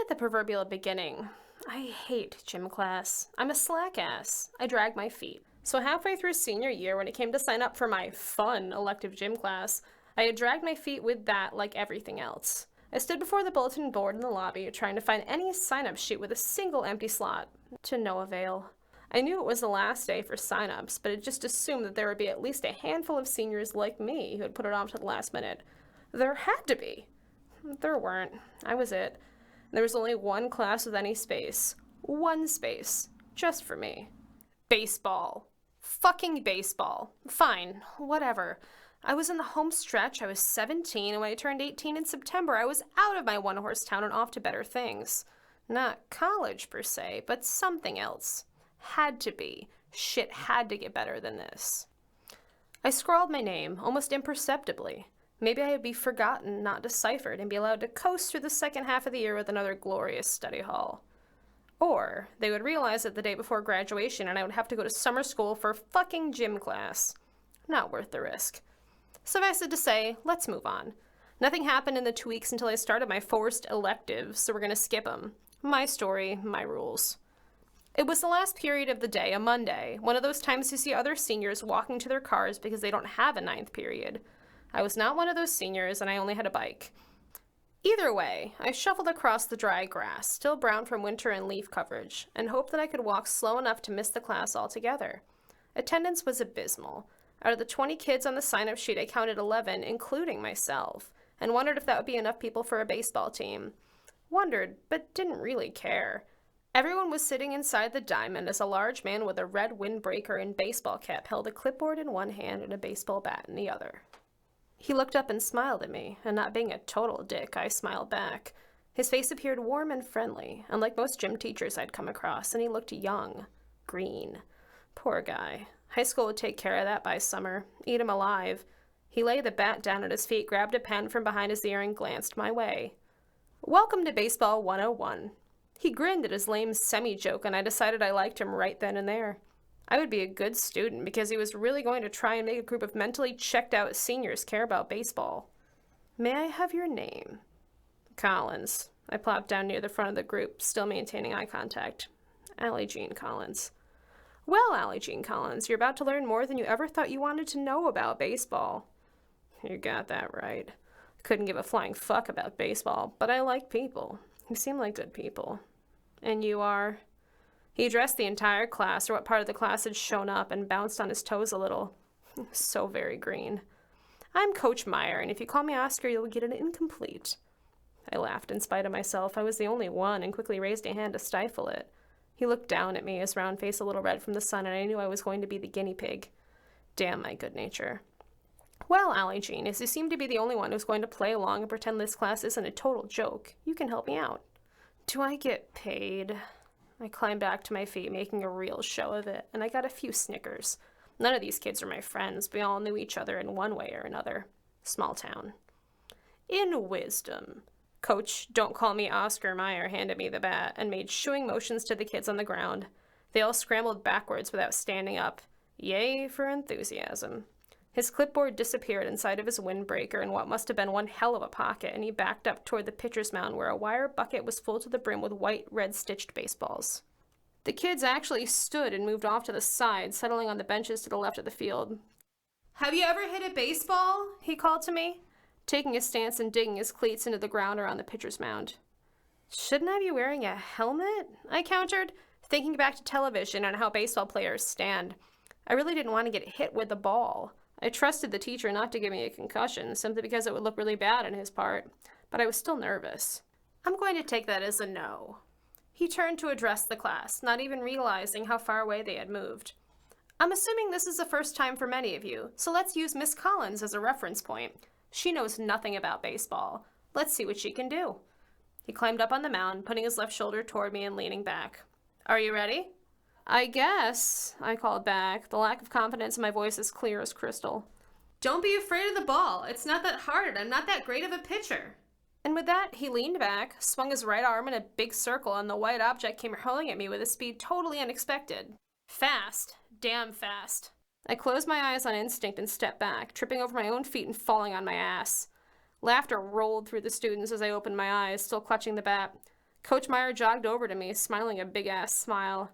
at the proverbial beginning. I hate gym class. I'm a slack ass. I drag my feet. So halfway through senior year, when it came to sign up for my fun elective gym class, I had dragged my feet with that like everything else. I stood before the bulletin board in the lobby, trying to find any sign-up sheet with a single empty slot, to no avail. I knew it was the last day for sign-ups, but had just assumed that there would be at least a handful of seniors like me who had put it off to the last minute. There had to be. There weren't. I was it. There was only one class with any space. One space. Just for me. Baseball. Fucking baseball. Fine. Whatever. I was in the home stretch. I was 17, and when I turned 18 in September, I was out of my one-horse town and off to better things. Not college, per se, but something else. Had to be. Shit had to get better than this. I scrawled my name, almost imperceptibly. Maybe I would be forgotten, not deciphered, and be allowed to coast through the second half of the year with another glorious study hall. Or they would realize it the day before graduation and I would have to go to summer school for fucking gym class. Not worth the risk. Suffice it to say, let's move on. Nothing happened in the 2 weeks until I started my forced electives, so we're going to skip them. My story, my rules. It was the last period of the day, a Monday, one of those times you see other seniors walking to their cars because they don't have a ninth period. I was not one of those seniors, and I only had a bike. Either way, I shuffled across the dry grass, still brown from winter and leaf coverage, and hoped that I could walk slow enough to miss the class altogether. Attendance was abysmal. Out of the 20 kids on the sign-up sheet, I counted 11, including myself, and wondered if that would be enough people for a baseball team. Wondered, but didn't really care. Everyone was sitting inside the diamond as a large man with a red windbreaker and baseball cap held a clipboard in one hand and a baseball bat in the other. He looked up and smiled at me, and not being a total dick, I smiled back. His face appeared warm and friendly, unlike most gym teachers I'd come across, and he looked young. Green. Poor guy. High school would take care of that by summer. Eat him alive. He laid the bat down at his feet, grabbed a pen from behind his ear, and glanced my way. Welcome to Baseball 101. He grinned at his lame semi-joke, and I decided I liked him right then and there. I would be a good student because he was really going to try and make a group of mentally checked-out seniors care about baseball. May I have your name? Collins. I plopped down near the front of the group, still maintaining eye contact. Allie Jean Collins. Well, Allie Jean Collins, you're about to learn more than you ever thought you wanted to know about baseball. You got that right. Couldn't give a flying fuck about baseball, but I like people. You seem like good people. And you are? He addressed the entire class, or what part of the class had shown up, and bounced on his toes a little. So very green. I'm Coach Meyer, and if you call me Oscar, you'll get an incomplete. I laughed in spite of myself. I was the only one, and quickly raised a hand to stifle it. He looked down at me, his round face a little red from the sun, and I knew I was going to be the guinea pig. Damn my good nature. Well, Allie Jean, as you seem to be the only one who's going to play along and pretend this class isn't a total joke, you can help me out. Do I get paid? I climbed back to my feet, making a real show of it, and I got a few snickers. None of these kids are my friends. We all knew each other in one way or another. Small town. In wisdom. Coach, don't call me Oscar Meyer, handed me the bat and made shooing motions to the kids on the ground. They all scrambled backwards without standing up. Yay for enthusiasm. His clipboard disappeared inside of his windbreaker in what must have been one hell of a pocket, and he backed up toward the pitcher's mound where a wire bucket was full to the brim with white, red-stitched baseballs. The kids actually stood and moved off to the side, settling on the benches to the left of the field. Have you ever hit a baseball? He called to me, taking a stance and digging his cleats into the ground around the pitcher's mound. Shouldn't I be wearing a helmet? I countered, thinking back to television and how baseball players stand. I really didn't want to get hit with the ball. I trusted the teacher not to give me a concussion, simply because it would look really bad on his part, but I was still nervous. I'm going to take that as a no. He turned to address the class, not even realizing how far away they had moved. I'm assuming this is the first time for many of you, so let's use Miss Collins as a reference point. She knows nothing about baseball. Let's see what she can do. He climbed up on the mound, putting his left shoulder toward me and leaning back. Are you ready? I guess, I called back, the lack of confidence in my voice as clear as crystal. Don't be afraid of the ball. It's not that hard. I'm not that great of a pitcher. And with that, he leaned back, swung his right arm in a big circle, and the white object came hurling at me with a speed totally unexpected. Fast. Damn fast. I closed my eyes on instinct and stepped back, tripping over my own feet and falling on my ass. Laughter rolled through the students as I opened my eyes, still clutching the bat. Coach Meyer jogged over to me, smiling a big-ass smile.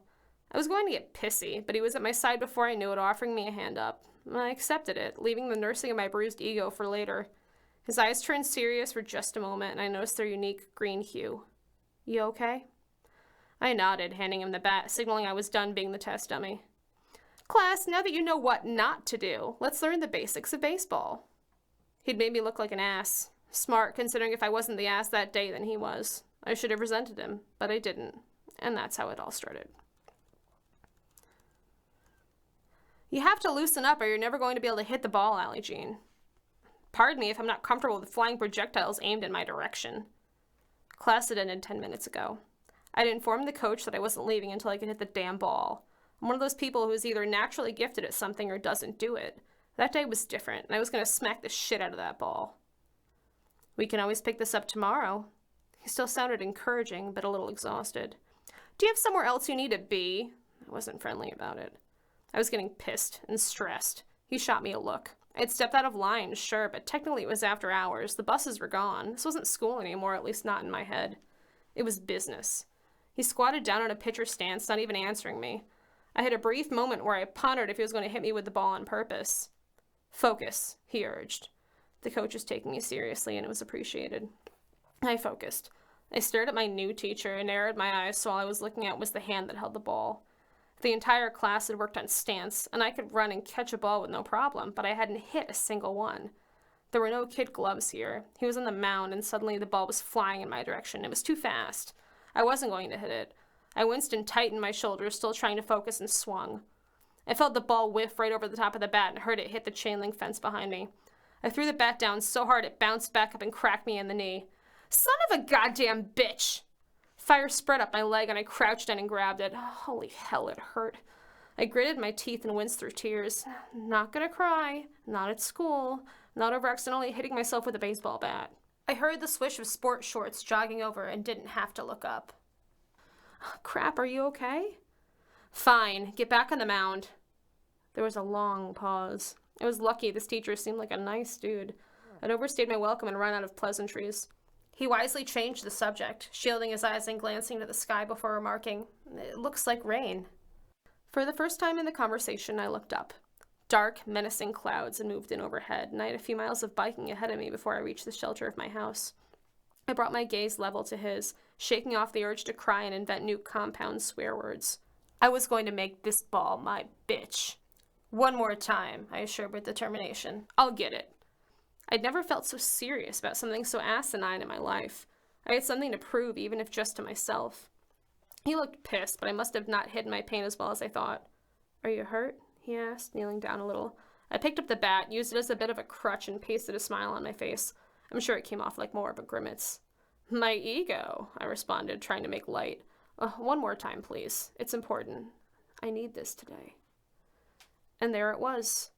I was going to get pissy, but he was at my side before I knew it, offering me a hand up. I accepted it, leaving the nursing of my bruised ego for later. His eyes turned serious for just a moment, and I noticed their unique green hue. You okay? I nodded, handing him the bat, signaling I was done being the test dummy. Class, now that you know what not to do, let's learn the basics of baseball. He'd made me look like an ass. Smart, considering if I wasn't the ass that day, then he was. I should have resented him, but I didn't. And that's how it all started. You have to loosen up or you're never going to be able to hit the ball, Allie Jean. Pardon me if I'm not comfortable with flying projectiles aimed in my direction. Class had ended 10 minutes ago. I'd informed the coach that I wasn't leaving until I could hit the damn ball. I'm one of those people who is either naturally gifted at something or doesn't do it. That day was different, and I was going to smack the shit out of that ball. We can always pick this up tomorrow. He still sounded encouraging, but a little exhausted. Do you have somewhere else you need to be? I wasn't friendly about it. I was getting pissed and stressed. He shot me a look. I had stepped out of line, sure, but technically it was after hours. The buses were gone. This wasn't school anymore, at least not in my head. It was business. He squatted down in a pitcher stance, not even answering me. I had a brief moment where I pondered if he was going to hit me with the ball on purpose. Focus, he urged. The coach was taking me seriously, and it was appreciated. I focused. I stared at my new teacher and narrowed my eyes so all I was looking at was the hand that held the ball. The entire class had worked on stance, and I could run and catch a ball with no problem, but I hadn't hit a single one. There were no kid gloves here. He was on the mound, and suddenly the ball was flying in my direction. It was too fast. I wasn't going to hit it. I winced and tightened my shoulders, still trying to focus, and swung. I felt the ball whiff right over the top of the bat and heard it hit the chain link fence behind me. I threw the bat down so hard it bounced back up and cracked me in the knee. Son of a goddamn bitch! Fire spread up my leg and I crouched in and grabbed it. Holy hell, it hurt. I gritted my teeth and winced through tears. Not gonna cry. Not at school. Not over accidentally hitting myself with a baseball bat. I heard the swish of sports shorts jogging over and didn't have to look up. Crap, are you okay? Fine. Get back on the mound. There was a long pause. I was lucky this teacher seemed like a nice dude. I'd overstayed my welcome and run out of pleasantries. He wisely changed the subject, shielding his eyes and glancing to the sky before remarking, "It looks like rain." For the first time in the conversation, I looked up. Dark, menacing clouds had moved in overhead, and I had a few miles of biking ahead of me before I reached the shelter of my house. I brought my gaze level to his, shaking off the urge to cry and invent new compound swear words. I was going to make this ball my bitch. One more time, I assured with determination. I'll get it. I'd never felt so serious about something so asinine in my life. I had something to prove, even if just to myself. He looked pissed, but I must have not hidden my pain as well as I thought. Are you hurt? He asked, kneeling down a little. I picked up the bat, used it as a bit of a crutch, and pasted a smile on my face. I'm sure it came off like more of a grimace. My ego, I responded, trying to make light. One more time, please. It's important. I need this today. And there it was.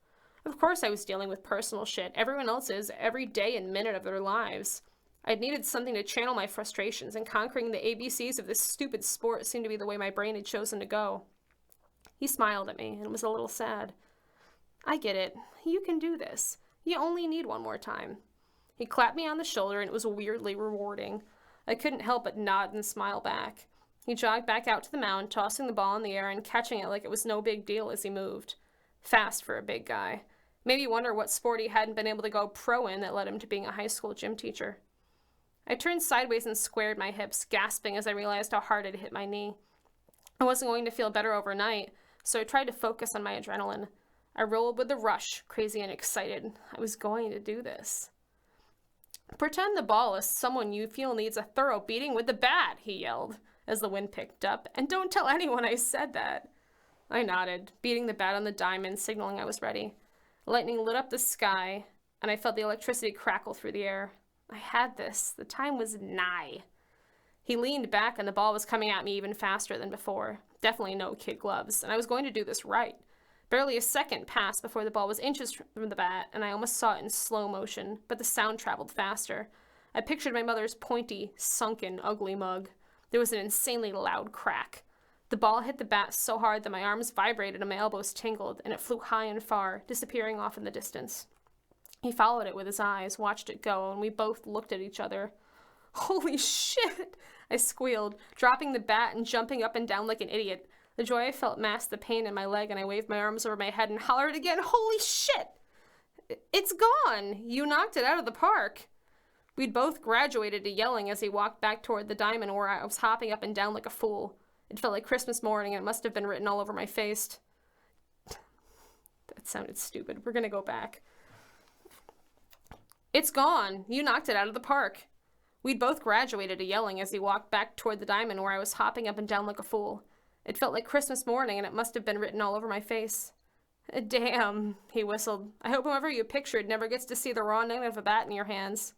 Of course I was dealing with personal shit. Everyone else is, every day and minute of their lives. I'd needed something to channel my frustrations, and conquering the ABCs of this stupid sport seemed to be the way my brain had chosen to go. He smiled at me and was a little sad. I get it. You can do this. You only need one more time. He clapped me on the shoulder, and it was weirdly rewarding. I couldn't help but nod and smile back. He jogged back out to the mound, tossing the ball in the air and catching it like it was no big deal as he moved. Fast for a big guy. Made me wonder what sport he hadn't been able to go pro in that led him to being a high school gym teacher. I turned sideways and squared my hips, gasping as I realized how hard it hit my knee. I wasn't going to feel better overnight, so I tried to focus on my adrenaline. I rolled with the rush, crazy and excited. I was going to do this. Pretend the ball is someone you feel needs a thorough beating with the bat, he yelled, as the wind picked up, and don't tell anyone I said that. I nodded, beating the bat on the diamond, signaling I was ready. Lightning lit up the sky, and I felt the electricity crackle through the air. I had this. The time was nigh. He leaned back, and the ball was coming at me even faster than before. Definitely no kid gloves, and I was going to do this right. Barely a second passed before the ball was inches from the bat, and I almost saw it in slow motion, but the sound traveled faster. I pictured my mother's pointy, sunken, ugly mug. There was an insanely loud crack. The ball hit the bat so hard that my arms vibrated and my elbows tingled, and it flew high and far, disappearing off in the distance. He followed it with his eyes, watched it go, and we both looked at each other. Holy shit! I squealed, dropping the bat and jumping up and down like an idiot. The joy I felt masked the pain in my leg, and I waved my arms over my head and hollered again, "Holy shit! It's gone! You knocked it out of the park!" We'd both graduated to yelling as he walked back toward the diamond where I was hopping up and down like a fool. It felt like Christmas morning, and it must have been written all over my face. That sounded stupid. We're gonna go back. "It's gone! You knocked it out of the park!" We'd both graduated to yelling as he walked back toward the diamond where I was hopping up and down like a fool. It felt like Christmas morning, and it must have been written all over my face. "Damn," he whistled. "I hope whoever you pictured never gets to see the raw end of a bat in your hands."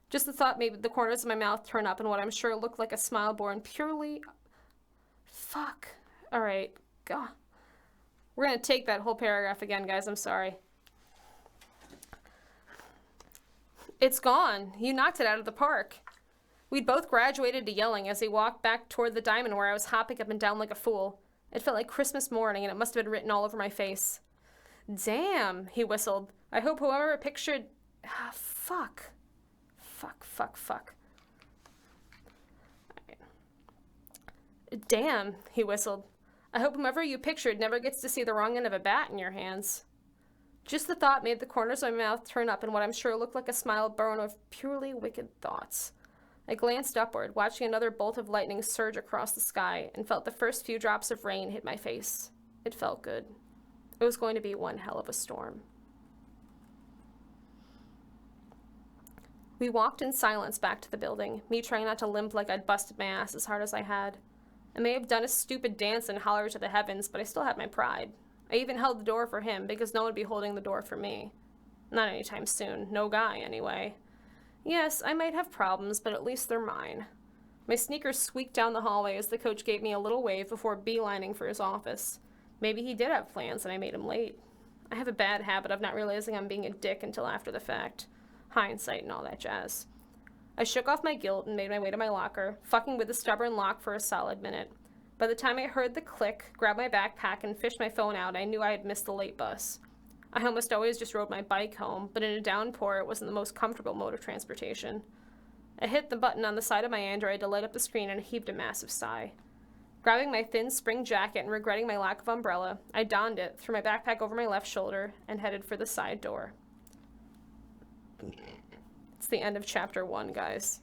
Just the thought made the corners of my mouth turn up in what I'm sure looked like a smile born purely... Fuck. Alright. God. We're gonna take that whole paragraph again, guys. I'm sorry. "It's gone. You knocked it out of the park." We'd both graduated to yelling as he walked back toward the diamond where I was hopping up and down like a fool. It felt like Christmas morning, and it must have been written all over my face. "Damn," he whistled. "I hope whoever pictured... Fuck. Fuck. Right. "Damn," he whistled. "I hope whomever you pictured never gets to see the wrong end of a bat in your hands." Just the thought made the corners of my mouth turn up in what I'm sure looked like a smile born of purely wicked thoughts. I glanced upward, watching another bolt of lightning surge across the sky, and felt the first few drops of rain hit my face. It felt good. It was going to be one hell of a storm. We walked in silence back to the building, me trying not to limp like I'd busted my ass as hard as I had. I may have done a stupid dance and hollered to the heavens, but I still had my pride. I even held the door for him, because no one would be holding the door for me. Not anytime soon. No guy, anyway. Yes, I might have problems, but at least they're mine. My sneakers squeaked down the hallway as the coach gave me a little wave before beelining for his office. Maybe he did have plans and I made him late. I have a bad habit of not realizing I'm being a dick until after the fact. Hindsight and all that jazz. I shook off my guilt and made my way to my locker, fucking with the stubborn lock for a solid minute. By the time I heard the click, grabbed my backpack, and fished my phone out, I knew I had missed the late bus. I almost always just rode my bike home, but in a downpour it wasn't the most comfortable mode of transportation. I hit the button on the side of my Android to light up the screen and heaved a massive sigh. Grabbing my thin spring jacket and regretting my lack of umbrella, I donned it, threw my backpack over my left shoulder, and headed for the side door. It's the end of chapter 1, guys.